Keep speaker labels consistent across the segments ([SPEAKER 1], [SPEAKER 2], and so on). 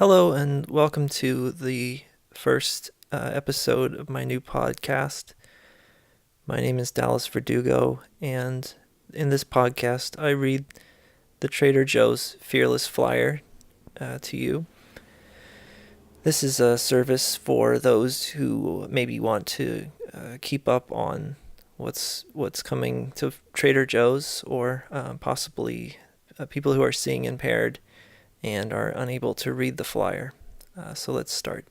[SPEAKER 1] Hello, and welcome to the first episode of my new podcast. My name is Dallas Verdugo, and in this podcast, I read the Trader Joe's Fearless Flyer to you. This is a service for those who maybe want to keep up on what's coming to Trader Joe's, or possibly people who are seeing impaired and are unable to read the flyer. So let's start.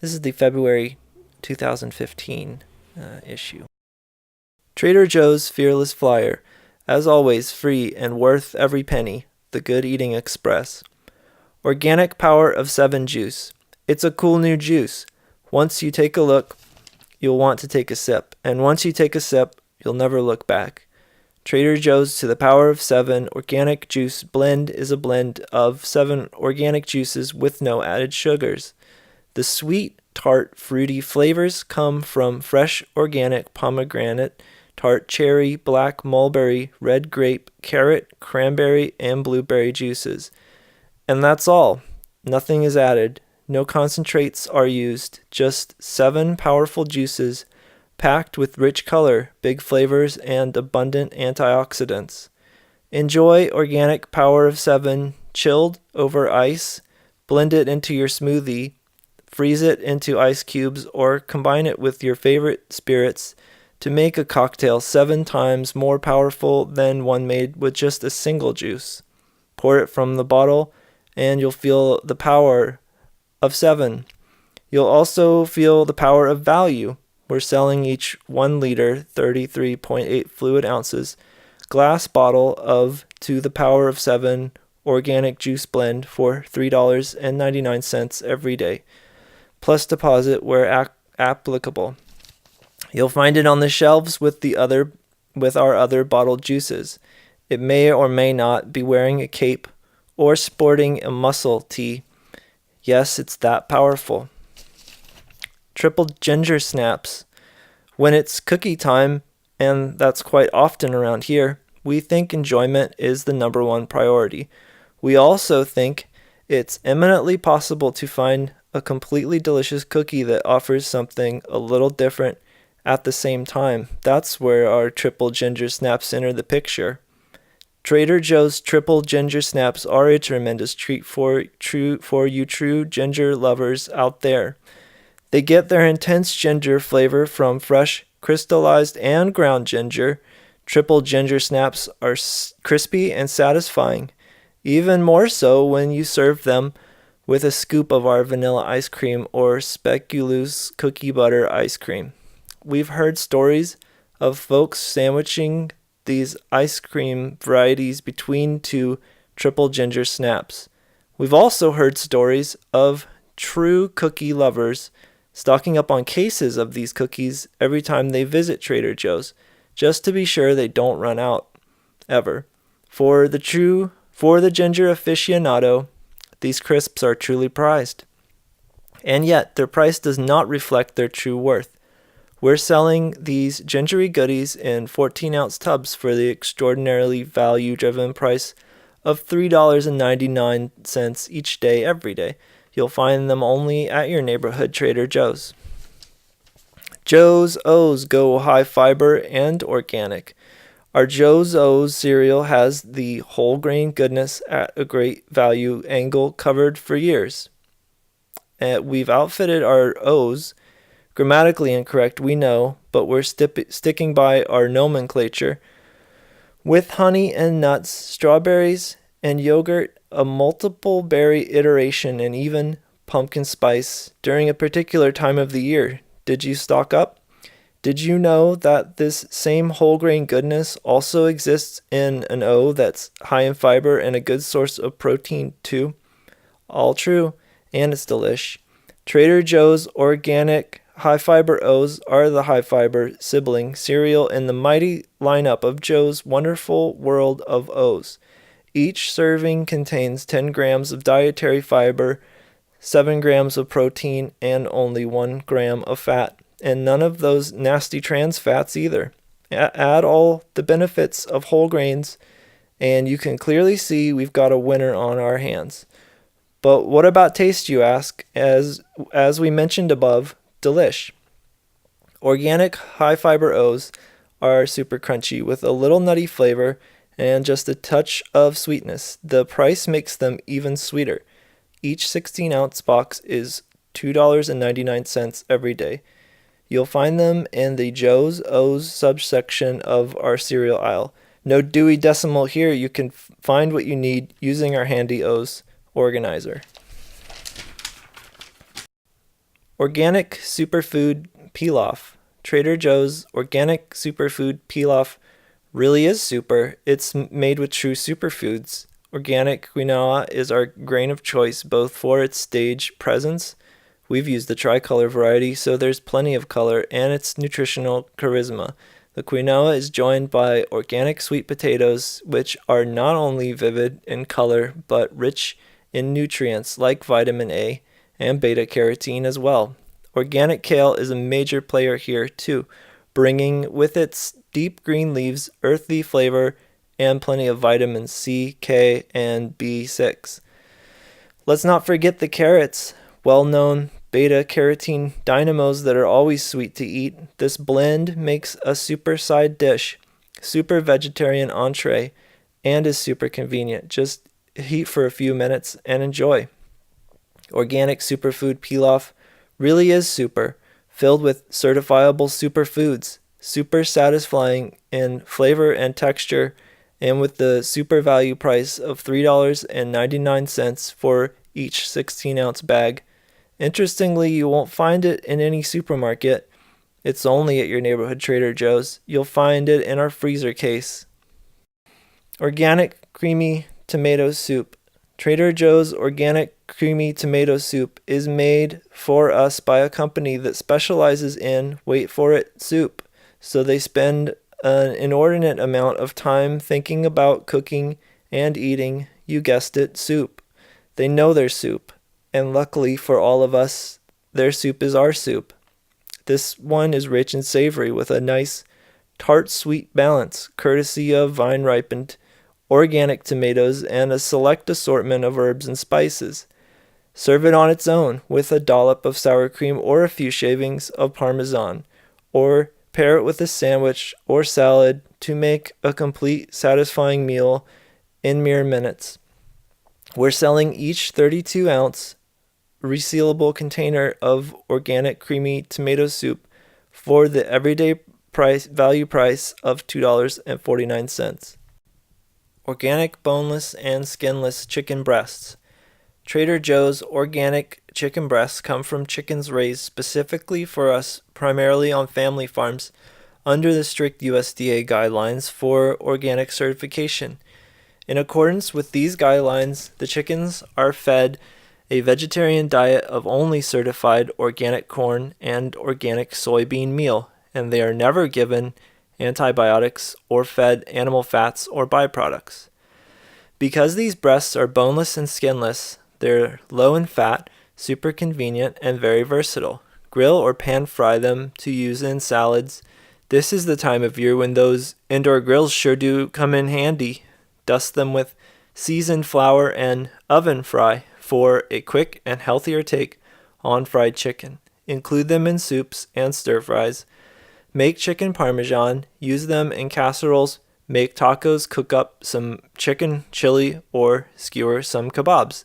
[SPEAKER 1] This is the February 2015 issue. Trader Joe's Fearless Flyer. As always, free and worth every penny. The Good Eating Express. Organic Power of 7 juice. It's a cool new juice. Once you take a look, you'll want to take a sip. And once you take a sip, you'll never look back. Trader Joe's To the Power of 7 Organic Juice Blend is a blend of 7 organic juices with no added sugars. The sweet, tart, fruity flavors come from fresh organic pomegranate, tart cherry, black mulberry, red grape, carrot, cranberry, and blueberry juices. And that's all. Nothing is added. No concentrates are used. Just 7 powerful juices packed with rich color, big flavors, and abundant antioxidants. Enjoy Organic Power of 7 chilled over ice. Blend it into your smoothie. Freeze it into ice cubes or combine it with your favorite spirits to make a cocktail 7 times more powerful than one made with just a single juice. Pour it from the bottle and you'll feel the power of 7. You'll also feel the power of value. We're selling each 1 liter, 33.8 fluid ounces, glass bottle of To the Power of 7 organic juice blend for $3.99 every day, plus deposit where applicable. You'll find it on the shelves with our other bottled juices. It may or may not be wearing a cape or sporting a muscle tee. Yes, it's that powerful. Triple ginger snaps. When it's cookie time, and that's quite often around here, we think enjoyment is the number one priority. We also think it's eminently possible to find a completely delicious cookie that offers something a little different at the same time. That's where our triple ginger snaps enter the picture. Trader Joe's triple ginger snaps are a tremendous treat for you true ginger lovers out there. They get their intense ginger flavor from fresh, crystallized, and ground ginger. Triple ginger snaps are crispy and satisfying, even more so when you serve them with a scoop of our vanilla ice cream or speculoos cookie butter ice cream. We've heard stories of folks sandwiching these ice cream varieties between 2 triple ginger snaps. We've also heard stories of true cookie lovers stocking up on cases of these cookies every time they visit Trader Joe's, just to be sure they don't run out ever. For the ginger aficionado, these crisps are truly prized. And yet, their price does not reflect their true worth. We're selling these gingery goodies in 14-ounce tubs for the extraordinarily value-driven price of $3.99 each day, every day. You'll find them only at your neighborhood Trader Joe's. Joe's O's go high fiber and organic. Our Joe's O's cereal has the whole grain goodness at a great value angle covered for years. We've outfitted our O's, grammatically incorrect, we know, but we're sticking by our nomenclature, with honey and nuts, strawberries and yogurt, a multiple berry iteration, and even pumpkin spice during a particular time of the year. Did you stock up? Did you know that this same whole grain goodness also exists in an O that's high in fiber and a good source of protein too? All true, and it's delish. Trader Joe's organic high fiber O's are the high fiber sibling cereal in the mighty lineup of Joe's wonderful world of O's. Each serving contains 10 grams of dietary fiber, 7 grams of protein, and only 1 gram of fat. And none of those nasty trans fats either. Add all the benefits of whole grains, and you can clearly see we've got a winner on our hands. But what about taste, you ask? As we mentioned above, delish. Organic high fiber O's are super crunchy with a little nutty flavor and just a touch of sweetness. The price makes them even sweeter. Each 16-ounce box is $2.99 every day. You'll find them in the Joe's O's subsection of our cereal aisle. No Dewey Decimal here. You can find what you need using our handy O's organizer. Organic superfood pilaf. Trader Joe's organic superfood pilaf really is super. It's made with true superfoods. Organic quinoa is our grain of choice, both for its stage presence. We've used the tricolor variety, so there's plenty of color, and its nutritional charisma. The quinoa is joined by organic sweet potatoes, which are not only vivid in color, but rich in nutrients like vitamin A and beta-carotene as well. Organic kale is a major player here too, bringing with its deep green leaves earthy flavor and plenty of vitamins C, K, and B6. Let's not forget the carrots, well-known beta-carotene dynamos that are always sweet to eat. This blend makes a super side dish, super vegetarian entree, and is super convenient. Just heat for a few minutes and enjoy. Organic superfood pilaf really is super, filled with certifiable superfoods, super satisfying in flavor and texture, and with the super value price of $3.99 for each 16-ounce bag. Interestingly, you won't find it in any supermarket. It's only at your neighborhood Trader Joe's. You'll find it in our freezer case. Organic creamy tomato soup. Trader Joe's organic creamy tomato soup is made for us by a company that specializes in, wait for it, soup. So they spend an inordinate amount of time thinking about cooking and eating, you guessed it, soup. They know their soup, and luckily for all of us, their soup is our soup. This one is rich and savory with a nice tart-sweet balance, courtesy of vine-ripened organic tomatoes and a select assortment of herbs and spices. Serve it on its own with a dollop of sour cream or a few shavings of Parmesan, or pair it with a sandwich or salad to make a complete, satisfying meal in mere minutes. We're selling each 32-ounce resealable container of organic creamy tomato soup for the everyday value price of $2.49. Organic boneless and skinless chicken breasts. Trader Joe's organic chicken breasts come from chickens raised specifically for us, primarily on family farms, under the strict USDA guidelines for organic certification. In accordance with these guidelines, the chickens are fed a vegetarian diet of only certified organic corn and organic soybean meal, and they are never given antibiotics or fed animal fats or byproducts. Because these breasts are boneless and skinless, they're low in fat, super convenient, and very versatile. Grill or pan fry them to use in salads. This is the time of year when those indoor grills sure do come in handy. Dust them with seasoned flour and oven fry for a quick and healthier take on fried chicken. Include them in soups and stir fries. Make chicken parmesan, use them in casseroles, make tacos, cook up some chicken chili, or skewer some kebabs.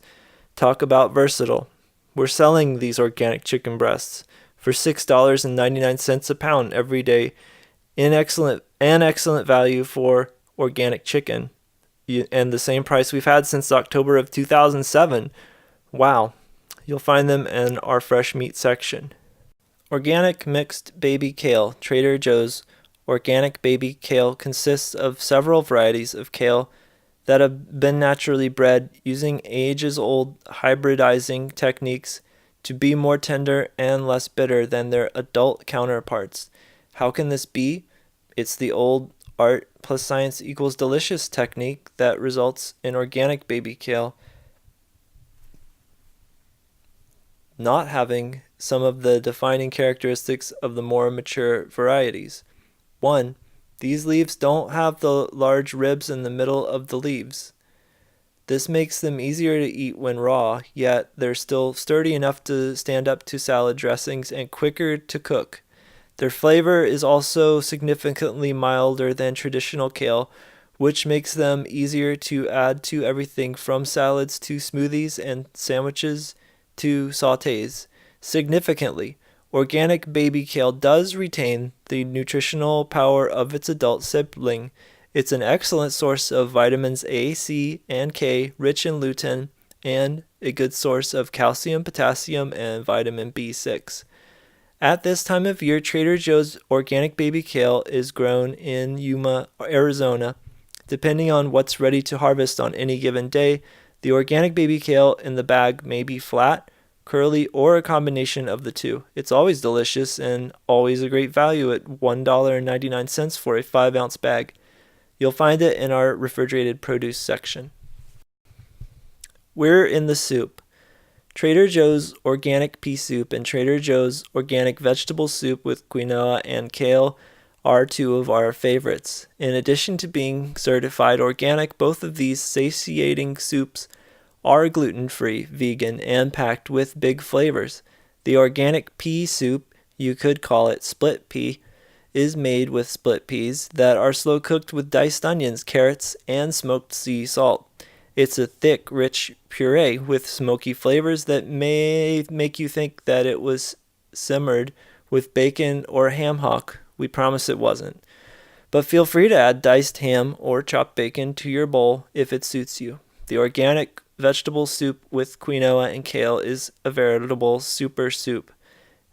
[SPEAKER 1] Talk about versatile. We're selling these organic chicken breasts for $6.99 a pound every day in excellent value for organic chicken, and the same price we've had since October of 2007. Wow. You'll find them in our fresh meat section. Organic mixed baby kale. Trader Joe's organic baby kale consists of several varieties of kale that have been naturally bred using ages-old hybridizing techniques to be more tender and less bitter than their adult counterparts. How can this be? It's the old art plus science equals delicious technique that results in organic baby kale not having some of the defining characteristics of the more mature varieties. 1. These leaves don't have the large ribs in the middle of the leaves. This makes them easier to eat when raw, yet they're still sturdy enough to stand up to salad dressings and quicker to cook. Their flavor is also significantly milder than traditional kale, which makes them easier to add to everything from salads to smoothies and sandwiches to sautés. Significantly, organic baby kale does retain the nutritional power of its adult sibling. It's an excellent source of vitamins A, C, and K, rich in lutein, and a good source of calcium, potassium, and vitamin B6. At this time of year, Trader Joe's organic baby kale is grown in Yuma, Arizona. Depending on what's ready to harvest on any given day, the organic baby kale in the bag may be flat, curly, or a combination of the two. It's always delicious and always a great value at $1.99 for a 5-ounce bag. You'll find it in our refrigerated produce section. We're in the soup. Trader Joe's organic pea soup and Trader Joe's organic vegetable soup with quinoa and kale are two of our favorites. In addition to being certified organic, both of these satiating soups are gluten-free, vegan, and packed with big flavors. The organic pea soup, you could call it split pea, is made with split peas that are slow cooked with diced onions, carrots, and smoked sea salt. It's a thick, rich puree with smoky flavors that may make you think that it was simmered with bacon or ham hock. We promise it wasn't. But feel free to add diced ham or chopped bacon to your bowl if it suits you. The organic vegetable soup with quinoa and kale is a veritable super soup.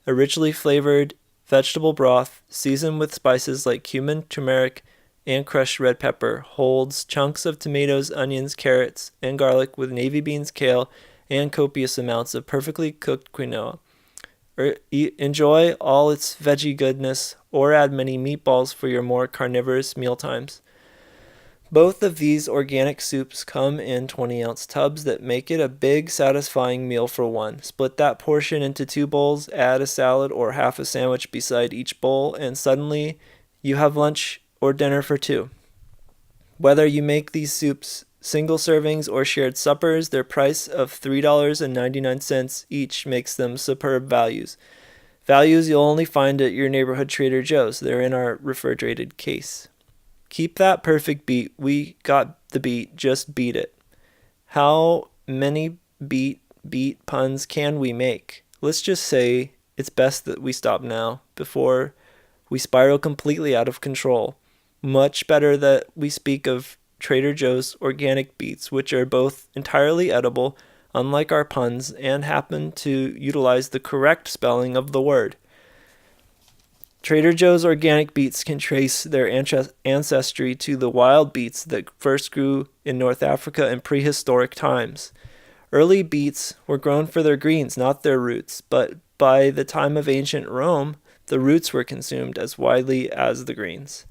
[SPEAKER 1] A richly flavored vegetable broth seasoned with spices like cumin, turmeric, and crushed red pepper holds chunks of tomatoes, onions, carrots, and garlic with navy beans, kale, and copious amounts of perfectly cooked quinoa. Enjoy all its veggie goodness or add many meatballs for your more carnivorous mealtimes. Both of these organic soups come in 20-ounce tubs that make it a big, satisfying meal for one. Split that portion into 2 bowls, add a salad or half a sandwich beside each bowl, and suddenly you have lunch or dinner for 2. Whether you make these soups single servings or shared suppers, their price of $3.99 each makes them superb values. Values you'll only find at your neighborhood Trader Joe's. They're in our refrigerated case. Keep that perfect beat. We got the beat. Just beat it. How many beat puns can we make? Let's just say it's best that we stop now before we spiral completely out of control. Much better that we speak of Trader Joe's organic beets, which are both entirely edible, unlike our puns, and happen to utilize the correct spelling of the word. Trader Joe's organic beets can trace their ancestry to the wild beets that first grew in North Africa in prehistoric times. Early beets were grown for their greens, not their roots, but by the time of ancient Rome, the roots were consumed as widely as the greens.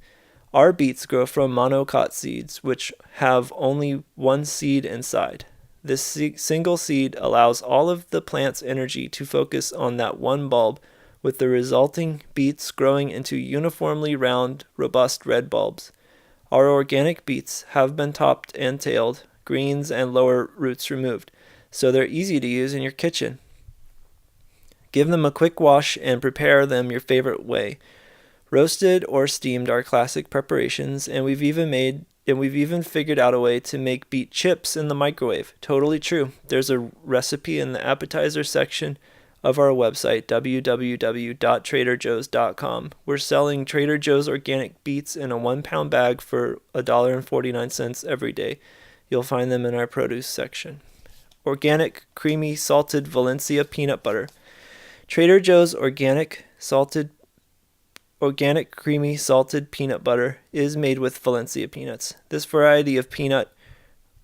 [SPEAKER 1] Our beets grow from monocot seeds, which have only one seed inside. This single seed allows all of the plant's energy to focus on that one bulb, with the resulting beets growing into uniformly round, robust red bulbs. Our organic beets have been topped and tailed, greens and lower roots removed, so they're easy to use in your kitchen. Give them a quick wash and prepare them your favorite way. Roasted or steamed are classic preparations, and we've even figured out a way to make beet chips in the microwave. Totally true. There's a recipe in the appetizer section of our website, www.traderjoes.com. We're selling Trader Joe's organic beets in a 1-pound bag for $1.49 every day. You'll find them in our produce section. Organic, creamy, salted Valencia peanut butter. Trader Joe's organic, creamy, salted peanut butter is made with Valencia peanuts. This variety of peanut,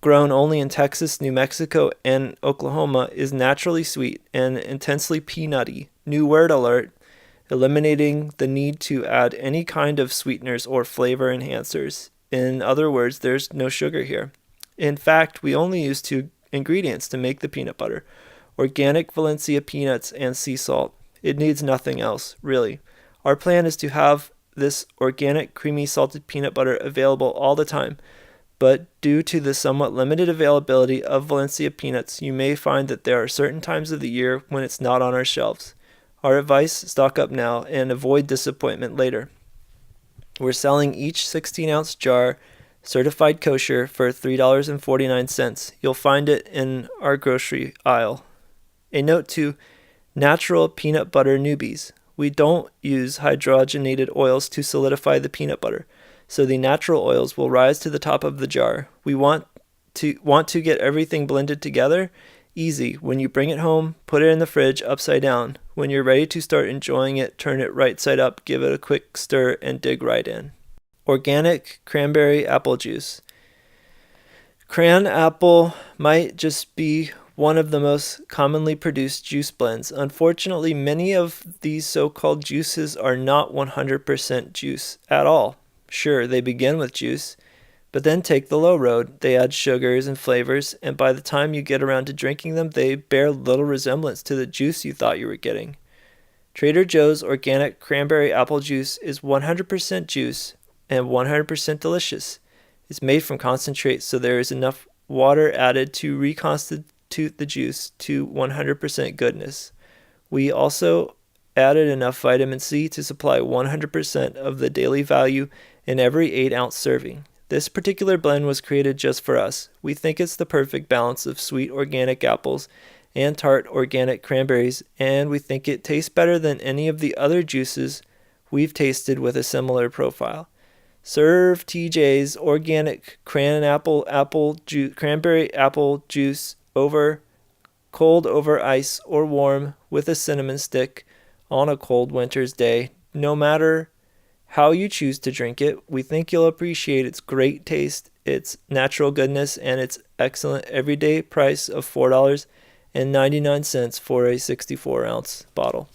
[SPEAKER 1] grown only in Texas, New Mexico, and Oklahoma, is naturally sweet and intensely peanutty. New word alert, eliminating the need to add any kind of sweeteners or flavor enhancers. In other words, there's no sugar here. In fact, we only use 2 ingredients to make the peanut butter: organic Valencia peanuts and sea salt. It needs nothing else, really. Our plan is to have this organic, creamy, salted peanut butter available all the time, but due to the somewhat limited availability of Valencia peanuts, you may find that there are certain times of the year when it's not on our shelves. Our advice, stock up now and avoid disappointment later. We're selling each 16-ounce jar certified kosher for $3.49. You'll find it in our grocery aisle. A note to natural peanut butter newbies. We don't use hydrogenated oils to solidify the peanut butter, so the natural oils will rise to the top of the jar. We want to get everything blended together. Easy. When you bring it home, put it in the fridge upside down. When you're ready to start enjoying it, turn it right side up, give it a quick stir, and dig right in. Organic cranberry apple juice. Cran apple might just be one of the most commonly produced juice blends. Unfortunately, many of these so-called juices are not 100% juice at all. Sure, they begin with juice, but then take the low road. They add sugars and flavors, and by the time you get around to drinking them, they bear little resemblance to the juice you thought you were getting. Trader Joe's organic cranberry apple juice is 100% juice and 100% delicious. It's made from concentrate, so there is enough water added to reconstitute the juice to 100% goodness. We also added enough vitamin C to supply 100% of the daily value in every 8-ounce serving. This particular blend was created just for us. We think it's the perfect balance of sweet organic apples and tart organic cranberries, and we think it tastes better than any of the other juices we've tasted with a similar profile. Serve TJ's organic cranberry apple juice cold over ice or warm with a cinnamon stick on a cold winter's day. No matter how you choose to drink it, we think you'll appreciate its great taste, its natural goodness, and its excellent everyday price of $4.99 for a 64-ounce bottle.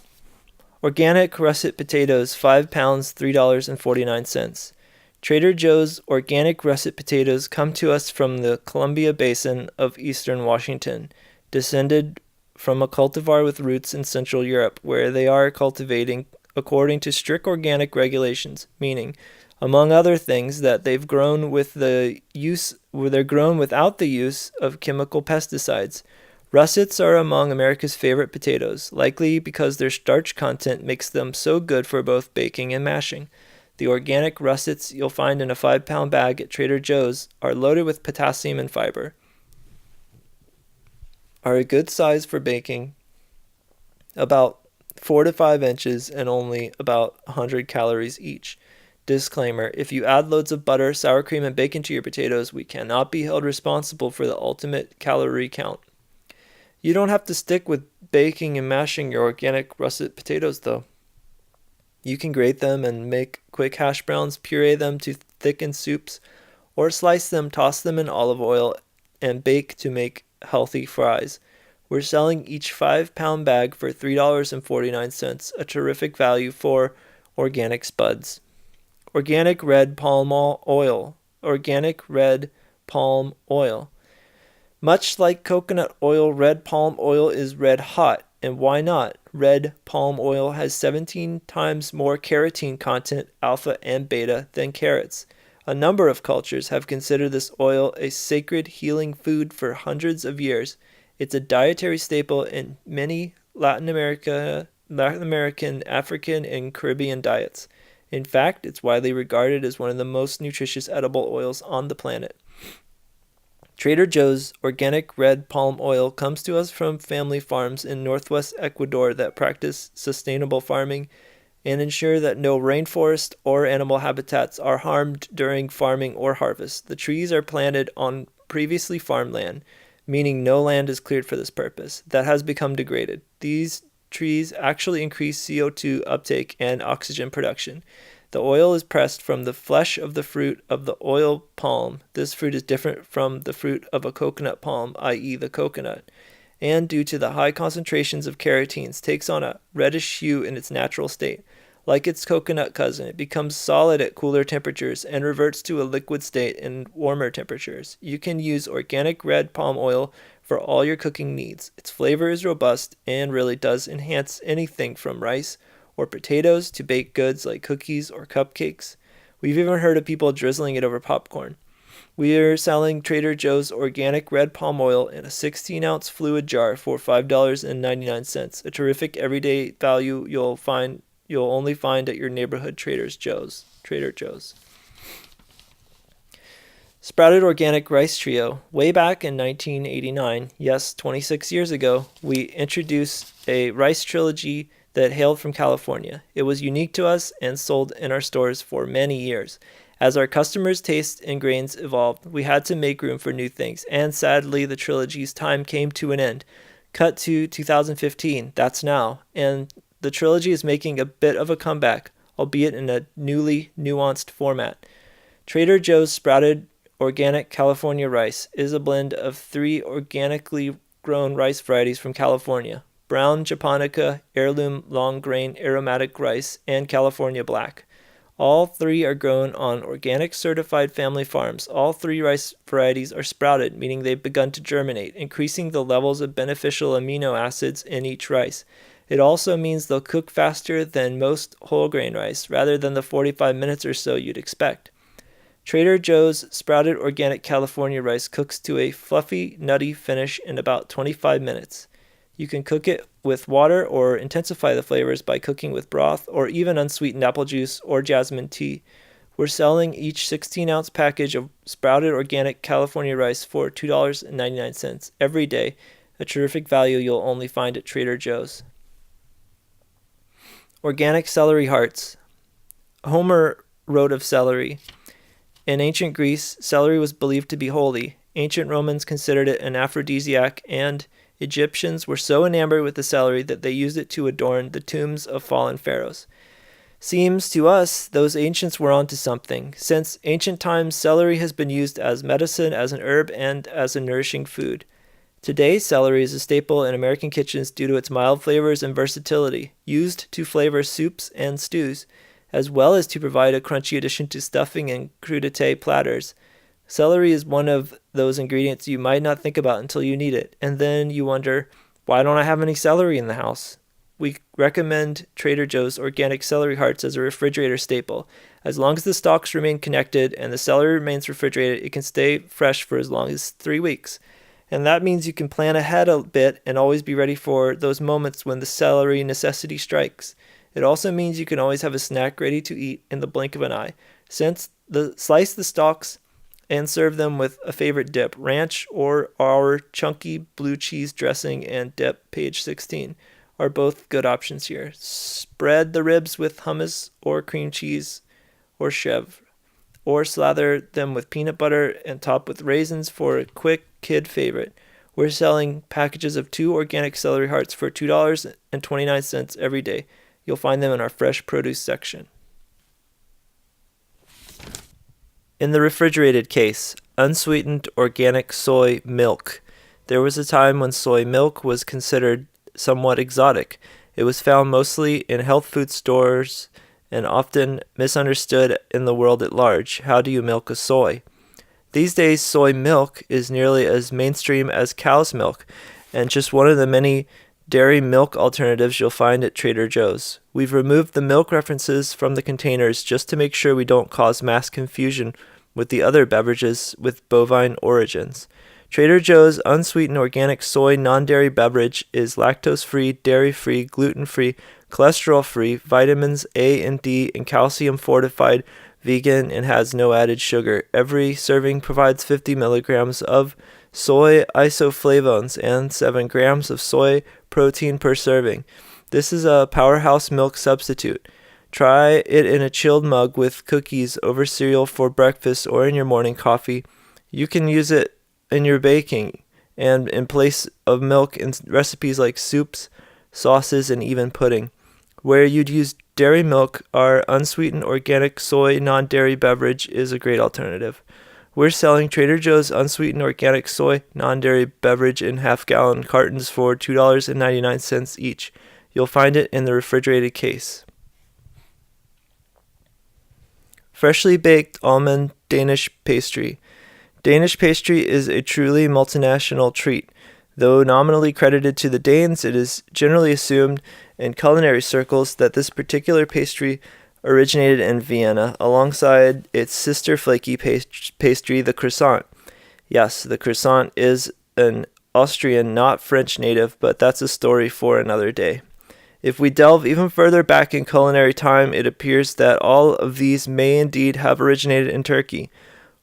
[SPEAKER 1] Organic russet potatoes, 5 pounds, $3.49. Trader Joe's organic russet potatoes come to us from the Columbia Basin of eastern Washington, descended from a cultivar with roots in Central Europe, where they are cultivating according to strict organic regulations, meaning, among other things, that they're grown without the use of chemical pesticides. Russets are among America's favorite potatoes, likely because their starch content makes them so good for both baking and mashing. The organic russets you'll find in a 5-pound bag at Trader Joe's are loaded with potassium and fiber, are a good size for baking, about 4 to 5 inches, and only about 100 calories each. Disclaimer: if you add loads of butter, sour cream, and bacon to your potatoes, we cannot be held responsible for the ultimate calorie count. You don't have to stick with baking and mashing your organic russet potatoes, though. You can grate them and make quick hash browns, puree them to thicken soups, or slice them, toss them in olive oil, and bake to make healthy fries. We're selling each 5-pound bag for $3.49, a terrific value for organic spuds. Organic red palm oil. Organic red palm oil. Much like coconut oil, red palm oil is red hot. And why not? Red palm oil has 17 times more carotene content, alpha and beta, than carrots. A number of cultures have considered this oil a sacred healing food for hundreds of years. It's a dietary staple in many Latin American, African, and Caribbean diets. In fact, it's widely regarded as one of the most nutritious edible oils on the planet. Trader Joe's organic red palm oil comes to us from family farms in northwest Ecuador that practice sustainable farming and ensure that no rainforest or animal habitats are harmed during farming or harvest. The trees are planted on previously farmed land, meaning no land is cleared for this purpose, that has become degraded. These trees actually increase CO2 uptake and oxygen production. The oil is pressed from the flesh of the fruit of the oil palm. This fruit is different from the fruit of a coconut palm, i.e. the coconut, and due to the high concentrations of carotenes, takes on a reddish hue in its natural state. Like its coconut cousin, it becomes solid at cooler temperatures and reverts to a liquid state in warmer temperatures. You can use organic red palm oil for all your cooking needs. Its flavor is robust and really does enhance anything from rice or potatoes to baked goods like cookies or cupcakes. We've even heard of people drizzling it over popcorn. We're selling Trader Joe's organic red palm oil in a 16-ounce fluid jar for $5.99. A terrific everyday value you'll only find at your neighborhood Trader Joe's. Sprouted Organic Rice Trio. Way back in 1989, yes, 26 years ago, we introduced a rice trilogy that hailed from California. It was unique to us and sold in our stores for many years. As our customers' tastes and grains evolved, we had to make room for new things, and sadly, the trilogy's time came to an end. Cut to 2015, that's now, and the trilogy is making a bit of a comeback, albeit in a newly nuanced format. Trader Joe's Sprouted Organic California Rice is a blend of 3 organically grown rice varieties from California: brown japonica, heirloom long grain aromatic rice, and California black. All 3 are grown on organic certified family farms. All 3 rice varieties are sprouted, meaning they've begun to germinate, increasing the levels of beneficial amino acids in each rice. It also means they'll cook faster than most whole grain rice, rather than the 45 minutes or so you'd expect. Trader Joe's Sprouted Organic California Rice cooks to a fluffy, nutty finish in about 25 minutes. You can cook it with water or intensify the flavors by cooking with broth or even unsweetened apple juice or jasmine tea. We're selling each 16-ounce package of Sprouted Organic California Rice for $2.99 every day, a terrific value you'll only find at Trader Joe's. Organic Celery Hearts. Homer wrote of celery. In ancient Greece, celery was believed to be holy. Ancient Romans considered it an aphrodisiac, and Egyptians were so enamored with the celery that they used it to adorn the tombs of fallen pharaohs. Seems to us those ancients were onto something. Since ancient times, celery has been used as medicine, as an herb, and as a nourishing food. Today, celery is a staple in American kitchens due to its mild flavors and versatility, used to flavor soups and stews, as well as to provide a crunchy addition to stuffing and crudité platters. Celery is one of those ingredients you might not think about until you need it, and then you wonder, why don't I have any celery in the house? We recommend Trader Joe's Organic Celery Hearts as a refrigerator staple. As long as the stalks remain connected and the celery remains refrigerated, it can stay fresh for as long as 3 weeks. And that means you can plan ahead a bit and always be ready for those moments when the celery necessity strikes. It also means you can always have a snack ready to eat in the blink of an eye. Slice the stalks and serve them with a favorite dip, ranch or our chunky blue cheese dressing and dip, page 16, are both good options here. Spread the ribs with hummus or cream cheese or chèvre, or slather them with peanut butter and top with raisins for a quick kid favorite. We're selling packages of 2 organic celery hearts for $2.29 every day. You'll find them in our fresh produce section. In the refrigerated case, unsweetened organic soy milk. There was a time when soy milk was considered somewhat exotic. It was found mostly in health food stores and often misunderstood in the world at large. How do you milk a soy? These days, soy milk is nearly as mainstream as cow's milk, and just one of the many dairy milk alternatives you'll find at Trader Joe's. We've removed the milk references from the containers just to make sure we don't cause mass confusion with the other beverages with bovine origins. Trader Joe's unsweetened organic soy non-dairy beverage is lactose-free, dairy-free, gluten-free, cholesterol-free, vitamins A and D, and calcium-fortified, vegan, and has no added sugar. Every serving provides 50 milligrams of soy isoflavones and 7 grams of soy protein per serving. This is a powerhouse milk substitute. Try it in a chilled mug with cookies over cereal for breakfast or in your morning coffee. You can use it in your baking and in place of milk in recipes like soups, sauces, and even pudding. Where you'd use dairy milk, our unsweetened organic soy non-dairy beverage is a great alternative. We're selling Trader Joe's unsweetened organic soy non-dairy beverage in half-gallon cartons for $2.99 each. You'll find it in the refrigerated case. Freshly baked almond Danish pastry. Danish pastry is a truly multinational treat. Though nominally credited to the Danes, it is generally assumed in culinary circles that this particular pastry originated in Vienna, alongside its sister flaky pastry, the croissant. Yes, the croissant is an Austrian, not French native, but that's a story for another day. If we delve even further back in culinary time, it appears that all of these may indeed have originated in Turkey.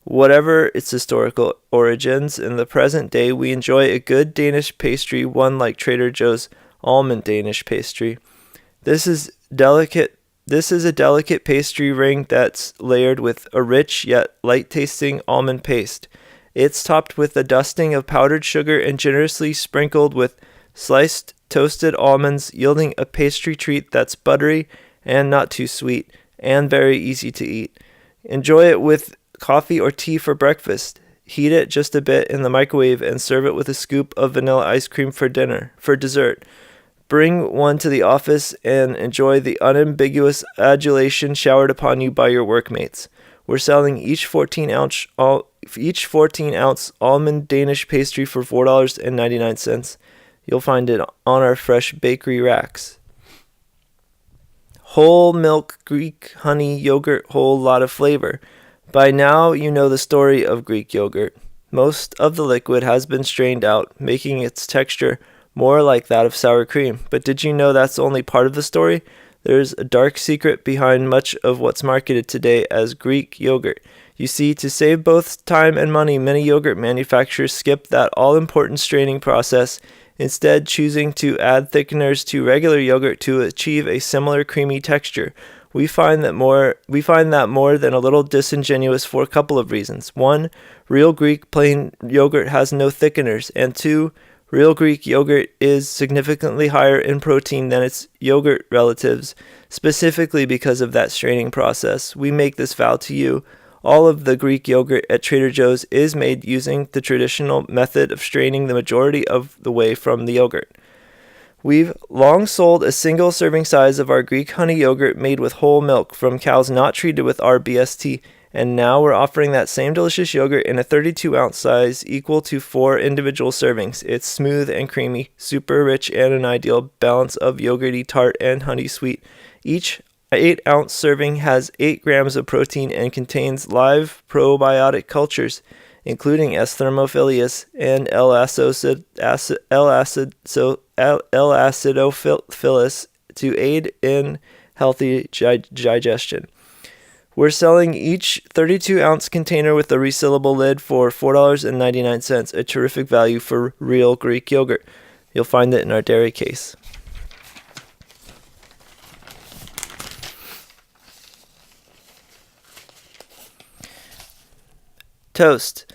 [SPEAKER 1] Whatever its historical origins, in the present day we enjoy a good Danish pastry, one like Trader Joe's Almond Danish pastry. This is a delicate pastry ring that's layered with a rich yet light-tasting almond paste. It's topped with a dusting of powdered sugar and generously sprinkled with sliced toasted almonds, yielding a pastry treat that's buttery and not too sweet, and very easy to eat. Enjoy it with coffee or tea for breakfast. Heat it just a bit in the microwave and serve it with a scoop of vanilla ice cream for dessert. Bring one to the office and enjoy the unambiguous adulation showered upon you by your workmates. We're selling each 14-ounce almond Danish pastry for $4.99. You'll find it on our fresh bakery racks. Whole milk Greek honey yogurt, whole lot of flavor. By now you know the story of Greek yogurt. Most of the liquid has been strained out, making its texture more like that of sour cream. But did you know that's only part of the story? There's a dark secret behind much of what's marketed today as Greek yogurt. You see, to save both time and money, many yogurt manufacturers skip that all-important straining process, instead choosing to add thickeners to regular yogurt to achieve a similar creamy texture. We find that more than a little disingenuous for a couple of reasons. 1, real Greek plain yogurt has no thickeners, and 2, real Greek yogurt is significantly higher in protein than its yogurt relatives, specifically because of that straining process. We make this vow to you. All of the Greek yogurt at Trader Joe's is made using the traditional method of straining the majority of the way from the yogurt. We've long sold a single serving size of our Greek honey yogurt made with whole milk from cows not treated with RBST, and now we're offering that same delicious yogurt in a 32-ounce size equal to 4 individual servings. It's smooth and creamy, super rich, and an ideal balance of yogurty, tart, and honey sweet. Each 8-ounce serving has 8 grams of protein and contains live probiotic cultures, including S. thermophilus and L. acidophilus, to aid in healthy digestion. We're selling each 32-ounce container with a resealable lid for $4.99, a terrific value for real Greek yogurt. You'll find it in our dairy case. Toast.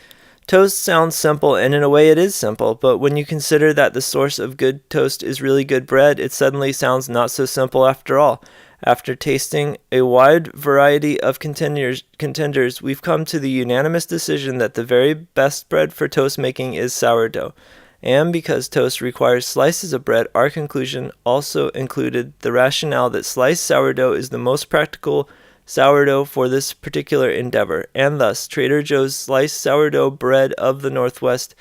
[SPEAKER 1] Toast sounds simple, and in a way it is simple, but when you consider that the source of good toast is really good bread, it suddenly sounds not so simple after all. After tasting a wide variety of contenders, we've come to the unanimous decision that the very best bread for toast making is sourdough. And because toast requires slices of bread, our conclusion also included the rationale that sliced sourdough is the most practical sourdough for this particular endeavor, and thus Trader Joe's sliced sourdough bread of the Northwest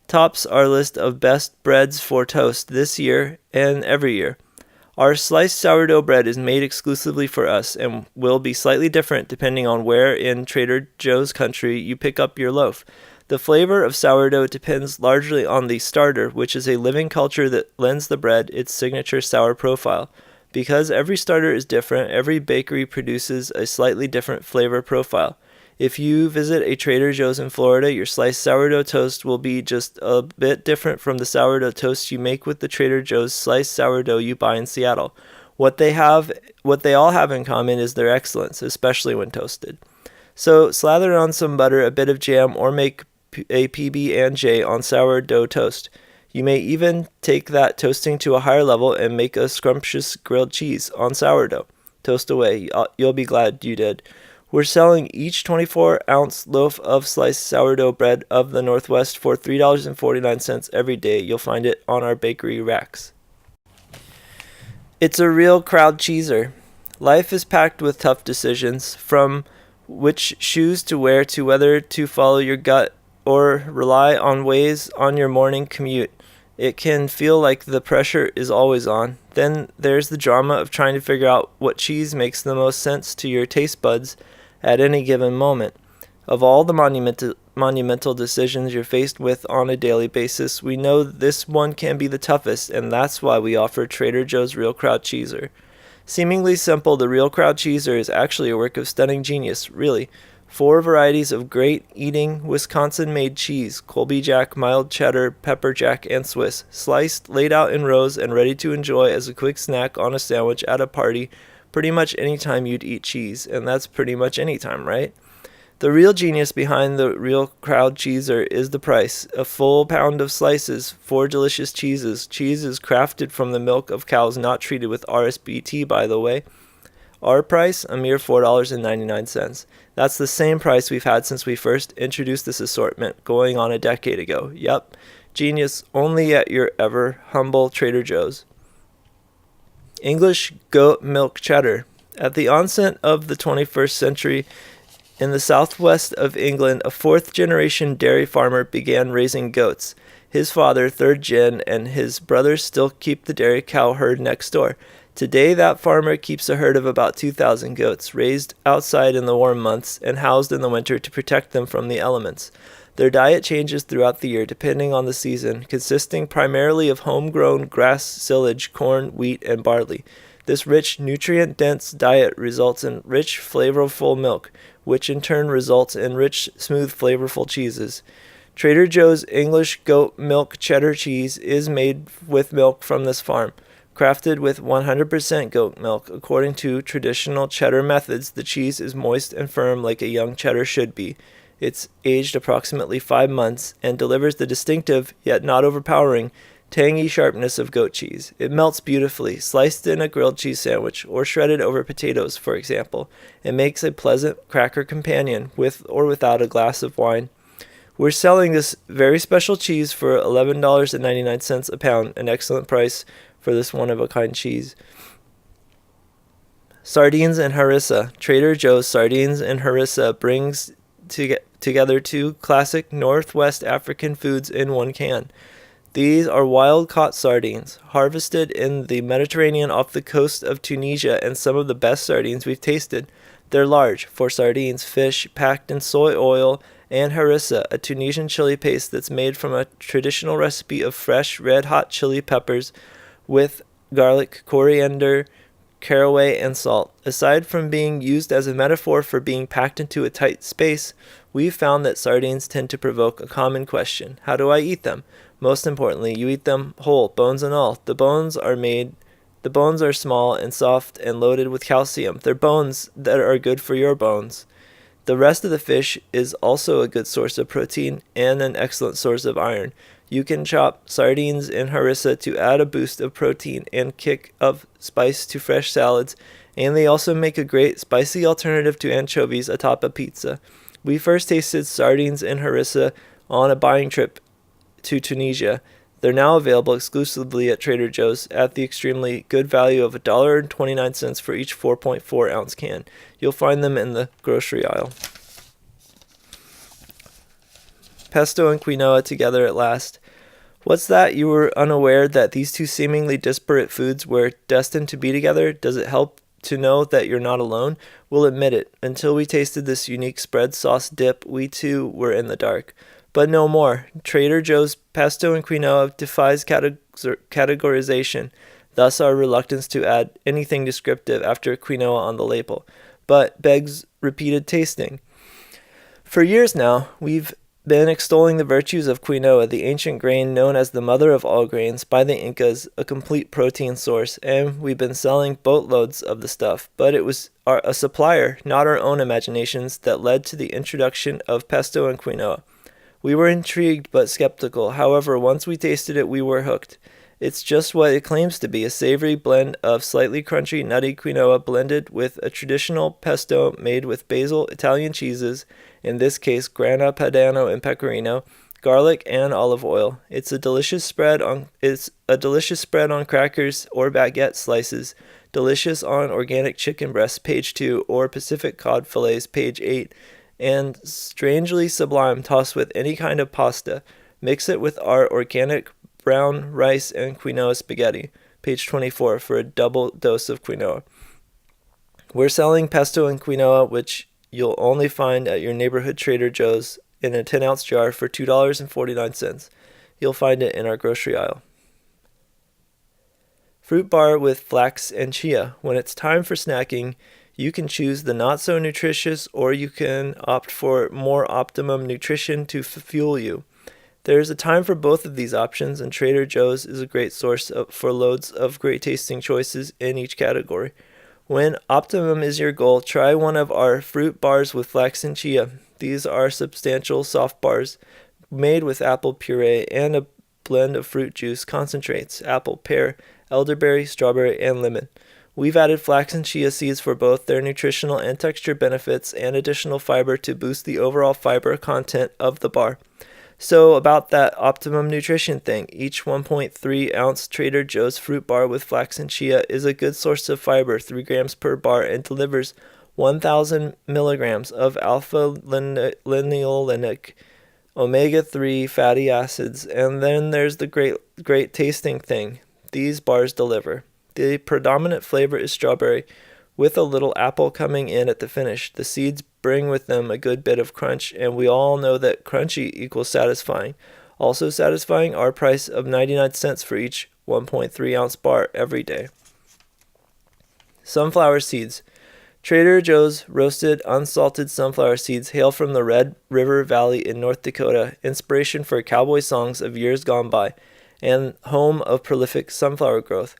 [SPEAKER 1] tops our list of best breads for toast this year and every year. Our sliced sourdough bread is made exclusively for us and will be slightly different depending on where in Trader Joe's country you pick up your loaf. The flavor of sourdough depends largely on the starter, which is a living culture that lends the bread its signature sour profile. Because every starter is different, every bakery produces a slightly different flavor profile. If you visit a Trader Joe's in Florida, your sliced sourdough toast will be just a bit different from the sourdough toast you make with the Trader Joe's sliced sourdough you buy in Seattle. What they all have in common is their excellence, especially when toasted. So slather on some butter, a bit of jam, or make a PB&J on sourdough toast. You may even take that toasting to a higher level and make a scrumptious grilled cheese on sourdough. Toast away. You'll be glad you did. We're selling each 24-ounce loaf of sliced sourdough bread of the Northwest for $3.49 every day. You'll find it on our bakery racks. It's a real crowd cheeser. Life is packed with tough decisions, from which shoes to wear to whether to follow your gut or rely on Waze on your morning commute. It can feel like the pressure is always on. Then there's the drama of trying to figure out what cheese makes the most sense to your taste buds at any given moment. Of all the monumental decisions you're faced with on a daily basis, we know this one can be the toughest, and that's why we offer Trader Joe's Real Crowd Cheeser. Seemingly simple, the Real Crowd Cheeser is actually a work of stunning genius, really. 4 varieties of great eating Wisconsin-made cheese: Colby Jack, mild cheddar, pepper jack, and Swiss, sliced, laid out in rows, and ready to enjoy as a quick snack on a sandwich at a party pretty much any time you'd eat cheese, and that's pretty much any time, right? The real genius behind the Real Crowd Cheeser is the price. A full pound of slices, 4 delicious cheeses. Cheese is crafted from the milk of cows not treated with RSBT, by the way. Our price, a mere $4.99. That's the same price we've had since we first introduced this assortment, going on a decade ago. Yep, genius only at your ever humble Trader Joe's. English goat milk cheddar. At the onset of the 21st century, in the southwest of England, a 4th-generation dairy farmer began raising goats. His father, 3rd gen, and his brothers still keep the dairy cow herd next door. Today, that farmer keeps a herd of about 2,000 goats, raised outside in the warm months and housed in the winter to protect them from the elements. Their diet changes throughout the year depending on the season, consisting primarily of homegrown grass silage, corn, wheat, and barley. This rich, nutrient-dense diet results in rich, flavorful milk, which in turn results in rich, smooth, flavorful cheeses. Trader Joe's English goat milk cheddar cheese is made with milk from this farm. Crafted with 100% goat milk, according to traditional cheddar methods, the cheese is moist and firm like a young cheddar should be. It's aged approximately 5 months and delivers the distinctive, yet not overpowering, tangy sharpness of goat cheese. It melts beautifully, sliced in a grilled cheese sandwich, or shredded over potatoes, for example. It makes a pleasant cracker companion, with or without a glass of wine. We're selling this very special cheese for $11.99 a pound, an excellent price for this one-of-a-kind cheese. Sardines and harissa. Trader Joe's Sardines and harissa brings together 2 classic Northwest African foods in one can. These are wild-caught sardines, harvested in the Mediterranean off the coast of Tunisia, and some of the best sardines we've tasted. They're large, for sardines, fish packed in soy oil, and harissa, a Tunisian chili paste that's made from a traditional recipe of fresh, red-hot chili peppers with garlic, coriander, caraway, and salt. Aside from being used as a metaphor for being packed into a tight space, we've found that sardines tend to provoke a common question: how do I eat them? Most importantly, you eat them whole, bones and all. The bones are small and soft and loaded with calcium. They're bones that are good for your bones. The rest of the fish is also a good source of protein and an excellent source of iron. You can chop sardines and harissa to add a boost of protein and kick of spice to fresh salads, and they also make a great spicy alternative to anchovies atop a pizza. We first tasted sardines and harissa on a buying trip to Tunisia. They're now available exclusively at Trader Joe's at the extremely good value of $1.29 for each 4.4-ounce can. You'll find them in the grocery aisle. Pesto and quinoa together at last. What's that? You were unaware that these 2 seemingly disparate foods were destined to be together? Does it help to know that you're not alone? We'll admit it. Until we tasted this unique spread sauce dip, we too were in the dark. But no more. Trader Joe's pesto and quinoa defies categorization, thus our reluctance to add anything descriptive after quinoa on the label, but begs repeated tasting. For years now, we've been extolling the virtues of quinoa, the ancient grain known as the mother of all grains by the Incas, a complete protein source, and we've been selling boatloads of the stuff. But it was a supplier, not our own imaginations, that led to the introduction of pesto and quinoa. We were intrigued but skeptical. However, once we tasted it, we were hooked. It's just what it claims to be, a savory blend of slightly crunchy, nutty quinoa blended with a traditional pesto made with basil, Italian cheeses, in this case Grana Padano and Pecorino, garlic, and olive oil. It's a delicious spread on crackers or baguette slices, delicious on organic chicken breasts, page 2, or Pacific cod fillets, page 8, and strangely sublime tossed with any kind of pasta. Mix it with our organic brown rice and quinoa spaghetti, page 24, for a double dose of quinoa. We're selling pesto and quinoa, which you'll only find at your neighborhood Trader Joe's in a 10-ounce jar for $2.49. You'll find it in our grocery aisle. Fruit bar with flax and chia. When it's time for snacking, you can choose the not so nutritious, or you can opt for more optimum nutrition to fuel you. There's a time for both of these options, and Trader Joe's is a great source for loads of great tasting choices in each category. When optimum is your goal, try one of our fruit bars with flax and chia. These are substantial soft bars made with apple puree and a blend of fruit juice concentrates: apple, pear, elderberry, strawberry, and lemon. We've added flax and chia seeds for both their nutritional and texture benefits and additional fiber to boost the overall fiber content of the bar. So about that optimum nutrition thing, each 1.3 ounce Trader Joe's fruit bar with flax and chia is a good source of fiber, 3 grams per bar, and delivers 1,000 milligrams of alpha-linolenic omega-3 fatty acids. And then there's the great tasting thing these bars deliver. The predominant flavor is strawberry, with a little apple coming in at the finish. The seeds bring with them a good bit of crunch, and we all know that crunchy equals satisfying. Also satisfying, our price of 99 cents for each 1.3 ounce bar every day. Sunflower seeds. Trader Joe's roasted, unsalted sunflower seeds hail from the Red River Valley in North Dakota, inspiration for cowboy songs of years gone by, and home of prolific sunflower growth,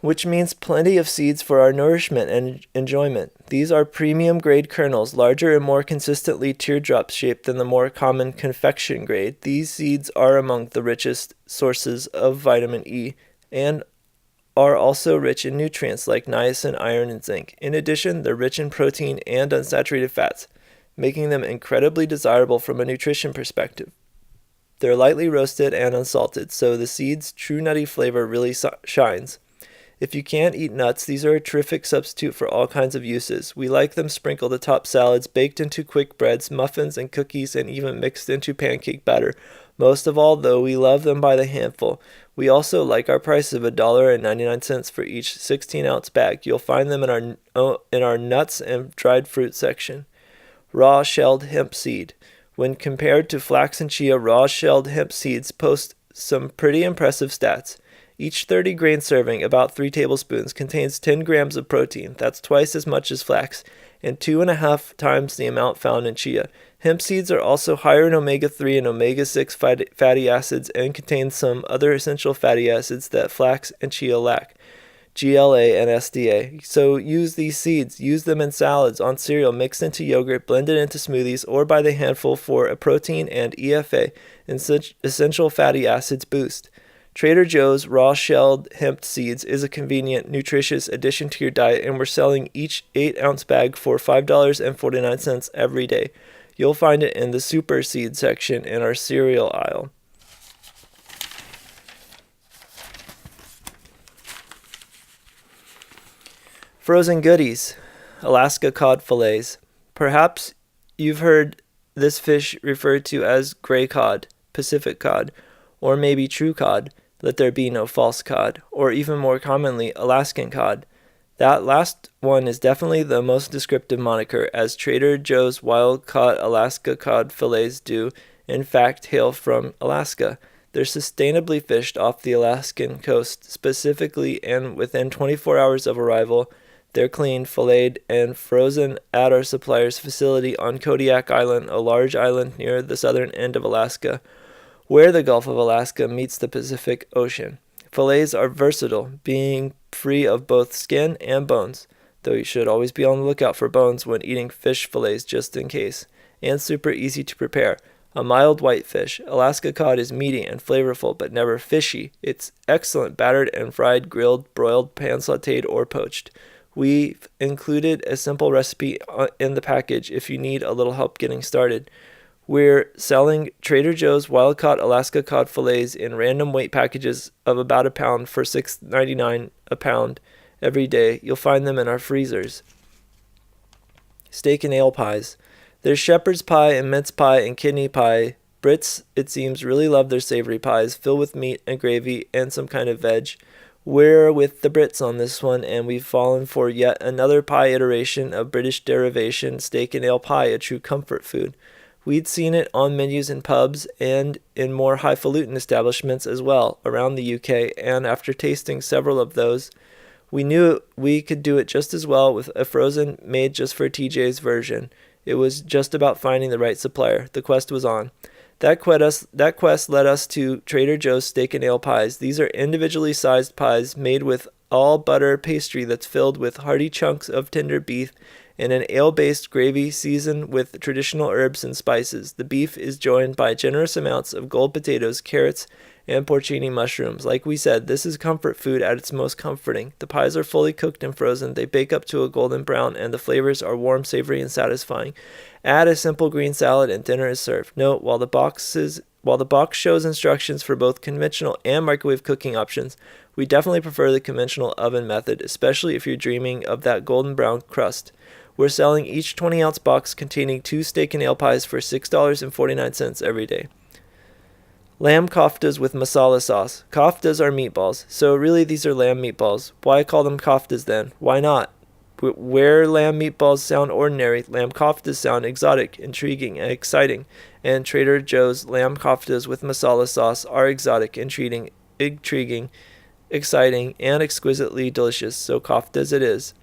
[SPEAKER 1] which means plenty of seeds for our nourishment and enjoyment. These are premium grade kernels, larger and more consistently teardrop shaped than the more common confection grade. These seeds are among the richest sources of vitamin E and are also rich in nutrients like niacin, iron, and zinc. In addition, they're rich in protein and unsaturated fats, making them incredibly desirable from a nutrition perspective. They're lightly roasted and unsalted, so the seeds' true nutty flavor really shines. If you can't eat nuts, these are a terrific substitute for all kinds of uses. We like them sprinkled atop salads, baked into quick breads, muffins, and cookies, and even mixed into pancake batter. Most of all, though, we love them by the handful. We also like our price of $1.99 for each 16-ounce bag. You'll find them in our nuts and dried fruit section. Raw shelled hemp seed. When compared to flax and chia, raw shelled hemp seeds post some pretty impressive stats. Each 30-grain serving, about 3 tablespoons, contains 10 grams of protein. That's twice as much as flax, and 2.5 times the amount found in chia. Hemp seeds are also higher in omega-3 and omega-6 fatty acids and contain some other essential fatty acids that flax and chia lack: GLA and SDA. So use these seeds. Use them in salads, on cereal, mixed into yogurt, blended into smoothies, or by the handful for a protein and EFA and such essential fatty acids boost. Trader Joe's raw shelled hemp seeds is a convenient, nutritious addition to your diet, and we're selling each 8-ounce bag for $5.49 every day. You'll find it in the super seed section in our cereal aisle. Frozen goodies. Alaska cod fillets. Perhaps you've heard this fish referred to as gray cod, Pacific cod, or maybe true cod. Let there be no false cod, or even more commonly, Alaskan cod. That last one is definitely the most descriptive moniker, as Trader Joe's wild-caught Alaska cod fillets do, in fact, hail from Alaska. They're sustainably fished off the Alaskan coast, specifically, and within 24 hours of arrival, they're cleaned, filleted, and frozen at our supplier's facility on Kodiak Island, a large island near the southern end of Alaska, where the Gulf of Alaska meets the Pacific Ocean. Fillets are versatile, being free of both skin and bones, though you should always be on the lookout for bones when eating fish fillets just in case, and super easy to prepare. A mild white fish, Alaska cod is meaty and flavorful, but never fishy. It's excellent battered and fried, grilled, broiled, pan-sautéed, or poached. We've included a simple recipe in the package if you need a little help getting started. We're selling Trader Joe's wild-caught Alaska cod fillets in random weight packages of about a pound for $6.99 a pound every day. You'll find them in our freezers. Steak and ale pies. There's shepherd's pie and mince pie and kidney pie, Brits, it seems, really love their savory pies, filled with meat and gravy and some kind of veg. We're with the Brits on this one, and we've fallen for yet another pie iteration of British derivation, steak and ale pie, a true comfort food. We'd seen it on menus in pubs and in more highfalutin establishments as well around the UK, and after tasting several of those, we knew we could do it just as well with a frozen, made just for TJ's version. It was just about finding the right supplier. The quest was on. That quest led us to Trader Joe's Steak and Ale Pies. These are individually sized pies made with all butter pastry that's filled with hearty chunks of tender beef and an ale-based gravy seasoned with traditional herbs and spices. The beef is joined by generous amounts of gold potatoes, carrots, and porcini mushrooms. Like we said, this is comfort food at its most comforting. The pies are fully cooked and frozen. They bake up to a golden brown, and the flavors are warm, savory, and satisfying. Add a simple green salad, and dinner is served. Note, while the box shows instructions for both conventional and microwave cooking options, we definitely prefer the conventional oven method, especially if you're dreaming of that golden brown crust. We're selling each 20-ounce box containing 2 steak and ale pies for $6.49 every day. Lamb koftas with masala sauce. Koftas are meatballs, so really these are lamb meatballs. Why call them koftas then? Why not? Where lamb meatballs sound ordinary, lamb koftas sound exotic, intriguing, and exciting. And Trader Joe's lamb koftas with masala sauce are exotic, intriguing, exciting, and exquisitely delicious. So koftas it is.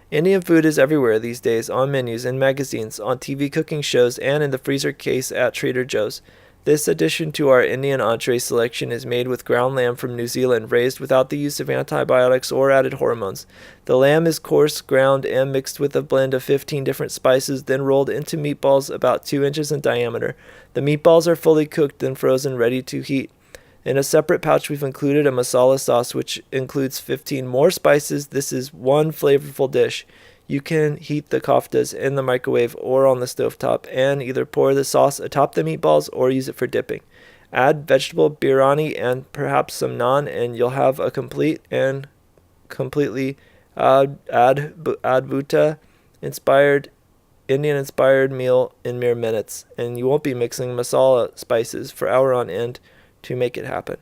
[SPEAKER 1] Indian food is everywhere these days, on menus, in magazines, on TV cooking shows, and in the freezer case at Trader Joe's. This addition to our Indian entree selection is made with ground lamb from New Zealand, raised without the use of antibiotics or added hormones. The lamb is coarse, ground, and mixed with a blend of 15 different spices, then rolled into meatballs about 2 inches in diameter. The meatballs are fully cooked, then frozen, ready to heat. In a separate pouch, we've included a masala sauce, which includes 15 more spices. This is one flavorful dish. You can heat the koftas in the microwave or on the stovetop and either pour the sauce atop the meatballs or use it for dipping. Add vegetable biryani and perhaps some naan, and you'll have a complete and completely adbhuta inspired Indian-inspired meal in mere minutes, and you won't be mixing masala spices for hours on end to make it happen.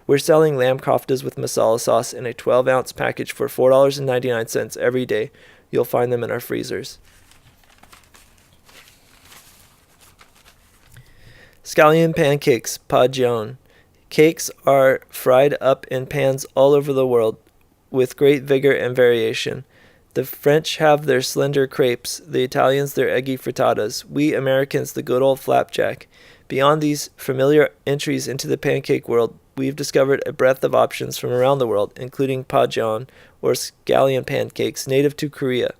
[SPEAKER 1] We're selling lamb koftas with masala sauce in a 12-ounce package for $4.99 every day. You'll find them in our freezers. Scallion pancakes, pagione. Cakes are fried up in pans all over the world with great vigor and variation. The French have their slender crepes, the Italians their eggy frittatas, we Americans the good old flapjack. Beyond these familiar entries into the pancake world, we've discovered a breadth of options from around the world, including pagione, or scallion pancakes, native to Korea.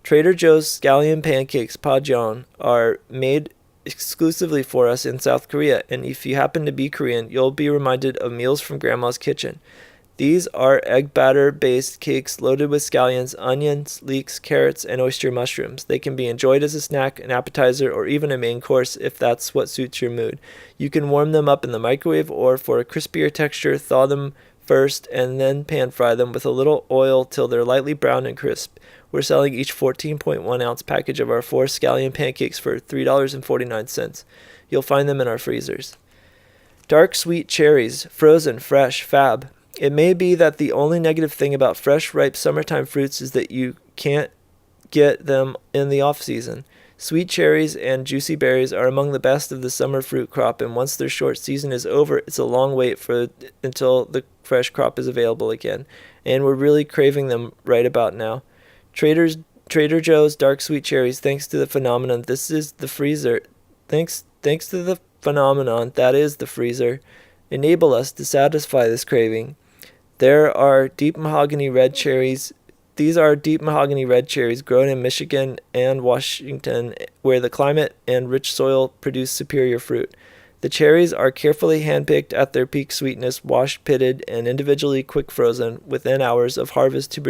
[SPEAKER 1] Trader Joe's scallion pancakes, pagione, are made exclusively for us in South Korea, and if you happen to be Korean, you'll be reminded of meals from Grandma's kitchen. These are egg batter-based cakes loaded with scallions, onions, leeks, carrots, and oyster mushrooms. They can be enjoyed as a snack, an appetizer, or even a main course if that's what suits your mood. You can warm them up in the microwave, or for a crispier texture, thaw them first and then pan fry them with a little oil till they're lightly brown and crisp. We're selling each 14.1 ounce package of our 4 scallion pancakes for $3.49. You'll find them in our freezers. Dark sweet cherries, frozen, fresh, fab. It may be that the only negative thing about fresh, ripe summertime fruits is that you can't get them in the off-season. Sweet cherries and juicy berries are among the best of the summer fruit crop, and once their short season is over, it's a long wait until the fresh crop is available again, and we're really craving them right about now. Trader Joe's dark sweet cherries, thanks to the phenomenon that is the freezer, enable us to satisfy this craving. There are deep mahogany red cherries. These are deep mahogany red cherries grown in Michigan and Washington, where the climate and rich soil produce superior fruit. The cherries are carefully handpicked at their peak sweetness, washed, pitted, and individually quick frozen within hours of harvest to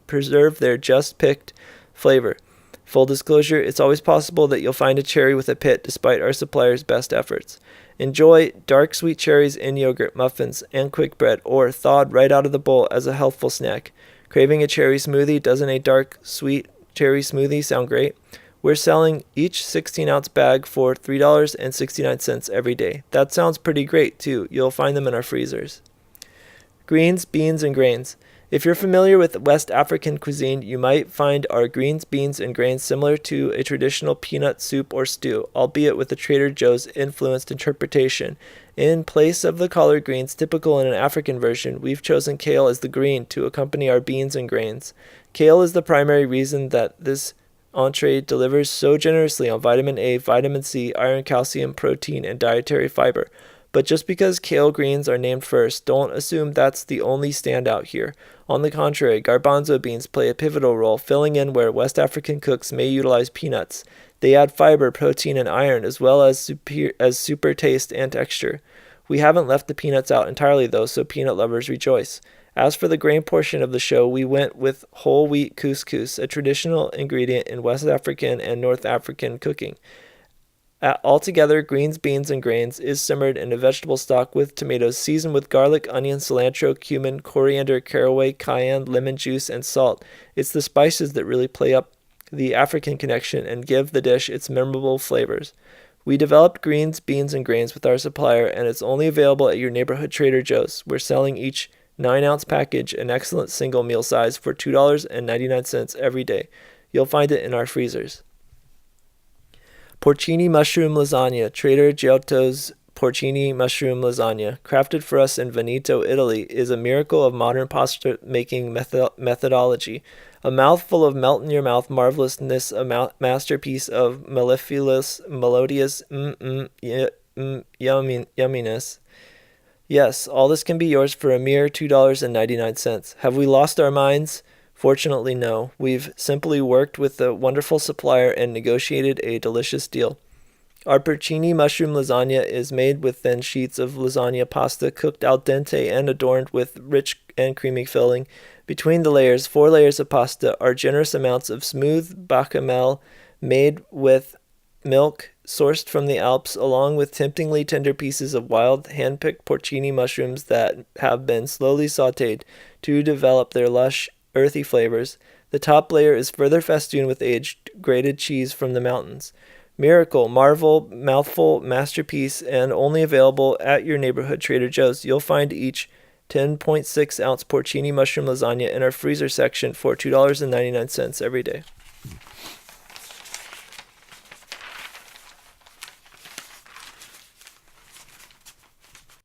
[SPEAKER 1] preserve their just picked flavor. Full disclosure, it's always possible that you'll find a cherry with a pit despite our supplier's best efforts. Enjoy dark sweet cherries in yogurt, muffins, and quick bread, or thawed right out of the bowl as a healthful snack. Craving a cherry smoothie? Doesn't a dark sweet cherry smoothie sound great? We're selling each 16-ounce bag for $3.69 every day. That sounds pretty great, too. You'll find them in our freezers. Greens, beans, and grains. If you're familiar with West African cuisine, you might find our greens, beans, and grains similar to a traditional peanut soup or stew, albeit with a Trader Joe's influenced interpretation. In place of the collard greens typical in an African version, we've chosen kale as the green to accompany our beans and grains. Kale is the primary reason that this entree delivers so generously on vitamin A, vitamin C, iron, calcium, protein, and dietary fiber. But just because kale greens are named first, don't assume that's the only standout here. On the contrary, garbanzo beans play a pivotal role, filling in where West African cooks may utilize peanuts. They add fiber, protein, and iron, as well as super taste and texture. We haven't left the peanuts out entirely, though, so peanut lovers rejoice. As for the grain portion of the show, we went with whole wheat couscous, a traditional ingredient in West African and North African cooking. Altogether, greens, beans, and grains is simmered in a vegetable stock with tomatoes, seasoned with garlic, onion, cilantro, cumin, coriander, caraway, cayenne, lemon juice, and salt. It's the spices that really play up the African connection and give the dish its memorable flavors. We developed greens, beans, and grains with our supplier, and it's only available at your neighborhood Trader Joe's. We're selling each 9-ounce package, an excellent single meal size, for $2.99 every day. You'll find it in our freezers. Porcini mushroom lasagna. Trader Giotto's porcini mushroom lasagna, crafted for us in Veneto, Italy, is a miracle of modern pasta making methodology. A mouthful of melt-in-your-mouth marvelousness, a masterpiece of mellifluous, melodious yumminess. Yes, all this can be yours for a mere $2.99. Have we lost our minds? Fortunately, no. We've simply worked with a wonderful supplier and negotiated a delicious deal. Our porcini mushroom lasagna is made with thin sheets of lasagna pasta cooked al dente and adorned with rich and creamy filling. Between the layers, 4 layers of pasta, are generous amounts of smooth bechamel made with milk sourced from the Alps, along with temptingly tender pieces of wild, hand-picked porcini mushrooms that have been slowly sautéed to develop their lush, earthy flavors. The top layer is further festooned with aged grated cheese from the mountains. Miracle, marvel, mouthful, masterpiece, and only available at your neighborhood Trader Joe's. You'll find each 10.6-ounce porcini mushroom lasagna in our freezer section for $2.99 every day.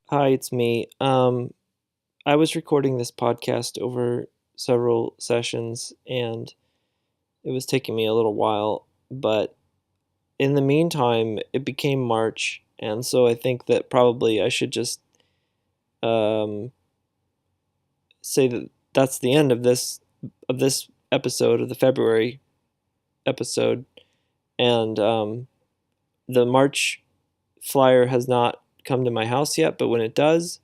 [SPEAKER 1] Hi, it's me. I was recording this podcast over several sessions, and it was taking me a little while, but in the meantime, it became March, and so I think that probably I should just say that that's the end of this episode, of the February episode, and the March flyer has not come to my house yet, but when it does,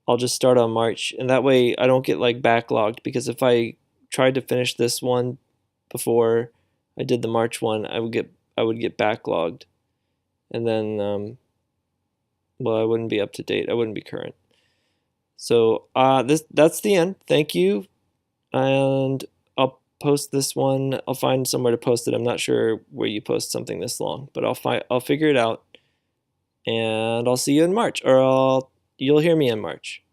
[SPEAKER 1] I'll just start on March, and that way I don't get like backlogged, because if I tried to finish this one before I did the March one, I would get backlogged, and then I wouldn't be up to date. I wouldn't be current. So that's the end. Thank you, and I'll post this one. I'll find somewhere to post it. I'm not sure where you post something this long, but I'll figure it out, and I'll see you in March, or you'll hear me in March.